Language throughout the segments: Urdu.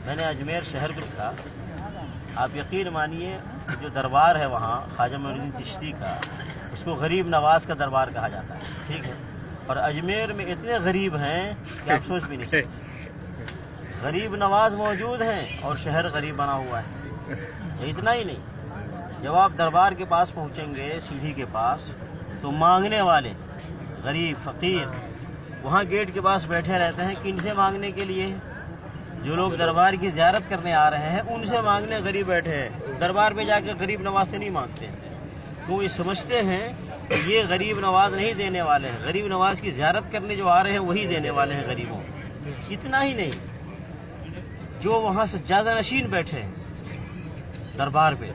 میں نے اجمیر شہر کو لکھا. آپ یقین مانیے جو دربار ہے وہاں خواجہ معین الدین چشتی کا، اس کو غریب نواز کا دربار کہا جاتا ہے. ٹھیک ہے، اور اجمیر میں اتنے غریب ہیں کہ آپ سوچ بھی نہیں سکتے. غریب نواز موجود ہیں اور شہر غریب بنا ہوا ہے. اتنا ہی نہیں، جب آپ دربار کے پاس پہنچیں گے سیڑھی کے پاس تو مانگنے والے غریب فقیر وہاں گیٹ کے پاس بیٹھے رہتے ہیں. کن سے مانگنے کے لیے؟ جو لوگ دربار کی زیارت کرنے آ رہے ہیں ان سے مانگنے غریب بیٹھے ہیں. دربار پہ جا کے غریب نواز سے نہیں مانگتے ہیں، تو یہ سمجھتے ہیں کہ یہ غریب نواز نہیں دینے والے ہیں. غریب نواز کی زیارت کرنے جو آ رہے ہیں وہی دینے والے ہیں غریبوں. اتنا ہی نہیں، جو وہاں سجادہ نشین بیٹھے ہیں دربار پہ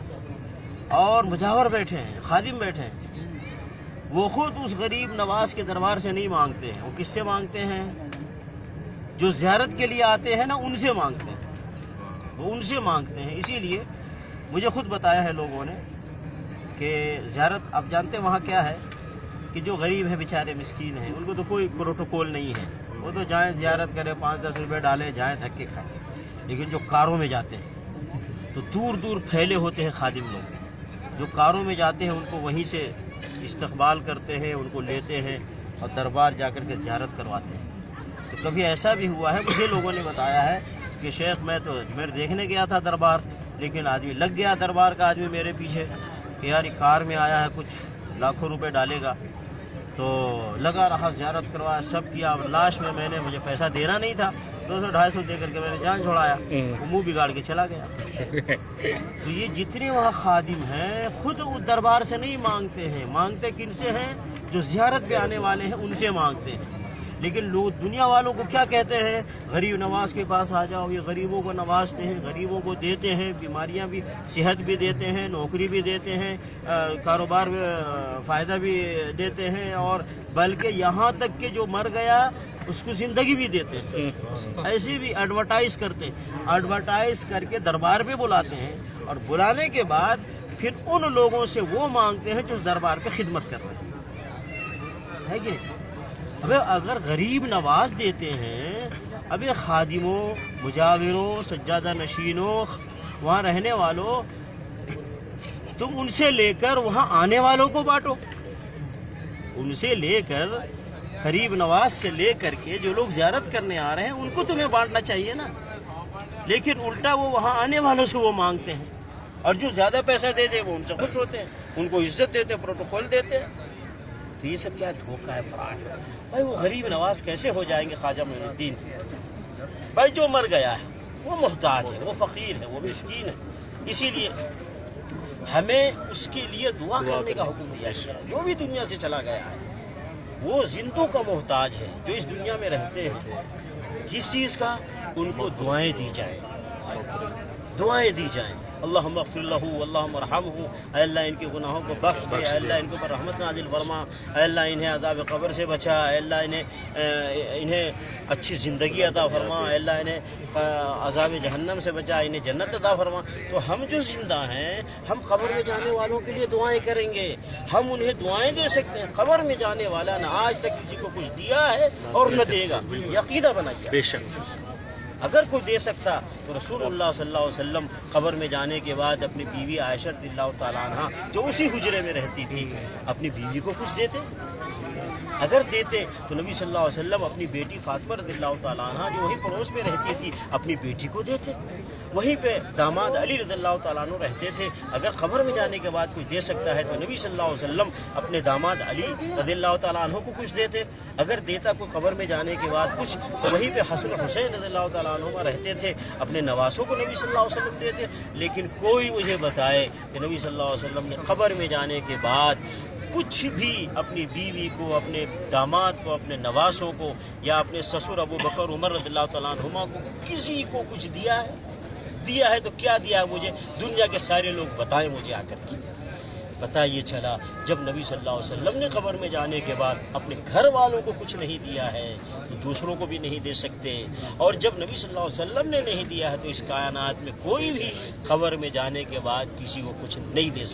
اور مجاور بیٹھے ہیں، خادم بیٹھے ہیں، وہ خود اس غریب نواز کے دربار سے نہیں مانگتے ہیں. وہ کس سے مانگتے ہیں؟ جو زیارت کے لیے آتے ہیں نا ان سے مانگتے ہیں. وہ ان سے مانگتے ہیں. اسی لیے مجھے خود بتایا ہے لوگوں نے کہ زیارت، آپ جانتے ہیں وہاں کیا ہے کہ جو غریب ہیں بیچارے مسکین ہیں ان کو تو کوئی پروٹوکول نہیں ہے. وہ تو جائیں زیارت کریں، 5-10 روپے ڈالیں، جائیں دھکے کھائیں. لیکن جو کاروں میں جاتے ہیں تو دور دور پھیلے ہوتے ہیں خادم لوگ، جو کاروں میں جاتے ہیں ان کو وہیں سے استقبال کرتے ہیں، ان کو لیتے ہیں اور دربار جا کر کے زیارت کرواتے ہیں. تو کبھی ایسا بھی ہوا ہے، مجھے لوگوں نے بتایا ہے کہ شیخ میں تو اجمیر دیکھنے گیا تھا دربار، لیکن آدمی لگ گیا دربار کا آدمی میرے پیچھے کہ یار یہ کار میں آیا ہے کچھ لاکھوں روپے ڈالے گا. تو لگا رہا، زیارت کروایا، سب کیا. اور لاسٹ میں نے مجھے پیسہ دینا نہیں تھا، 200-250 دے کر کے میں نے جان چھوڑایا. وہ منہ بگاڑ کے چلا گیا. تو یہ جتنے وہاں خادم ہیں خود دربار سے نہیں مانگتے ہیں. مانگتے کن سے ہیں؟ جو زیارت پہ آنے والے ہیں ان سے مانگتے ہیں. لیکن لوگ دنیا والوں کو کیا کہتے ہیں؟ غریب نواز کے پاس آ جاؤ. یہ غریبوں کو نوازتے ہیں، غریبوں کو دیتے ہیں، بیماریاں بھی، صحت بھی دیتے ہیں، نوکری بھی دیتے ہیں، کاروبار میں فائدہ بھی دیتے ہیں، اور بلکہ یہاں تک کہ جو مر گیا اس کو زندگی بھی دیتے ہیں. ایسے بھی ایڈورٹائز کرتے ہیں، ایڈورٹائز کر کے دربار پہ بلاتے ہیں، اور بلانے کے بعد پھر ان لوگوں سے وہ مانگتے ہیں جو اس دربار پہ خدمت کر رہے ہیں. ہے کہ نہیں؟ ابھی اگر غریب نواز دیتے ہیں، ابھی خادموں، مجاوروں، سجادہ نشینوں، وہاں رہنے والوں، تم ان سے لے کر وہاں آنے والوں کو بانٹو. ان سے لے کر، غریب نواز سے لے کر کے جو لوگ زیارت کرنے آ رہے ہیں ان کو تمہیں بانٹنا چاہیے نا. لیکن الٹا وہ وہاں آنے والوں سے وہ مانگتے ہیں، اور جو زیادہ پیسہ دے دے وہ ان سے خوش ہوتے ہیں، ان کو عزت دیتے، پروٹوکول دیتے ہیں. تو یہ سب کیا دھوکہ ہے، فراڈ ہے. بھائی وہ غریب نواز کیسے ہو جائیں گے خواجہ معین الدین؟ بھائی جو مر گیا ہے وہ محتاج ہے، وہ فقیر ہے، وہ مسکین ہے. اسی لیے ہمیں اس کے لیے دعا کرنے کا حکم دیا ہے. جو بھی دنیا سے چلا گیا ہے وہ زندوں کا محتاج ہے. جو اس دنیا میں رہتے ہیں کس چیز کا؟ ان کو دعائیں دی جائیں، دعائیں دی جائیں. اللہم اغفر لہ، اللہم ارحمہ، اے اللہ ان کے گناہوں کو بخش دے، اے اللہ ان کے اوپر رحمت نازل فرما، اے اللہ انہیں عذاب قبر سے بچا، اے اللہ انہیں اچھی زندگی عطا فرما، اے اللہ انہیں عذاب جہنم سے بچا، انہیں جنت عطا فرما. تو ہم جو زندہ ہیں ہم قبر میں جانے والوں کے لیے دعائیں کریں گے، ہم انہیں دعائیں دے سکتے ہیں. قبر میں جانے والا نہ آج تک کسی کو کچھ دیا ہے اور نہ دے گا، یہ عقیدہ بنائیے. بے شک اگر کوئی دے سکتا تو رسول اللہ صلی اللہ علیہ وسلم قبر میں جانے کے بعد اپنی بیوی عائشہ رضی اللہ تعالیٰ عنہ جو اسی حجرے میں رہتی تھی اپنی بیوی کو کچھ دیتے. اگر دیتے تو نبی صلی اللہ علیہ وسلم اپنی بیٹی فاطمہ رضی اللہ تعالیٰ عنہ جو وہی پڑوس میں رہتی تھی اپنی بیٹی کو دیتے. وہیں پہ داماد علی رضی اللہ تعالیٰ عنہ رہتے تھے. اگر قبر میں جانے کے بعد کوئی دے سکتا ہے تو نبی صلی اللہ علیہ وسلم اپنے داماد علی رضی اللہ تعالیٰ عنہ کو کچھ دیتے. اگر دیتا کوئی قبر میں جانے کے بعد کچھ تو وہیں پہ حسن حسین رضی اللہ تعالیٰ عنہ رہتے تھے، اپنے نواسوں کو نبی صلی اللہ علیہ وسلم دیتے. لیکن کوئی مجھے بتائے کہ نبی صلی اللہ علیہ وسلم نے قبر میں جانے کے بعد کچھ بھی اپنی بیوی کو، اپنے داماد کو، اپنے نواسوں کو، یا اپنے سسر ابو بکر عمر رضی اللہ تعالیٰ عنہما کو کسی کو کچھ دیا ہے؟ دیا ہے تو کیا دیا ہے؟ مجھے دنیا کے سارے لوگ بتائیں مجھے آ کر کے. پتہ یہ چلا جب نبی صلی اللہ علیہ وسلم نے قبر میں جانے کے بعد اپنے گھر والوں کو کچھ نہیں دیا ہے تو دوسروں کو بھی نہیں دے سکتے. اور جب نبی صلی اللہ علیہ وسلم نے نہیں دیا ہے تو اس کائنات میں کوئی بھی قبر میں جانے کے بعد کسی کو کچھ نہیں دے سکتا.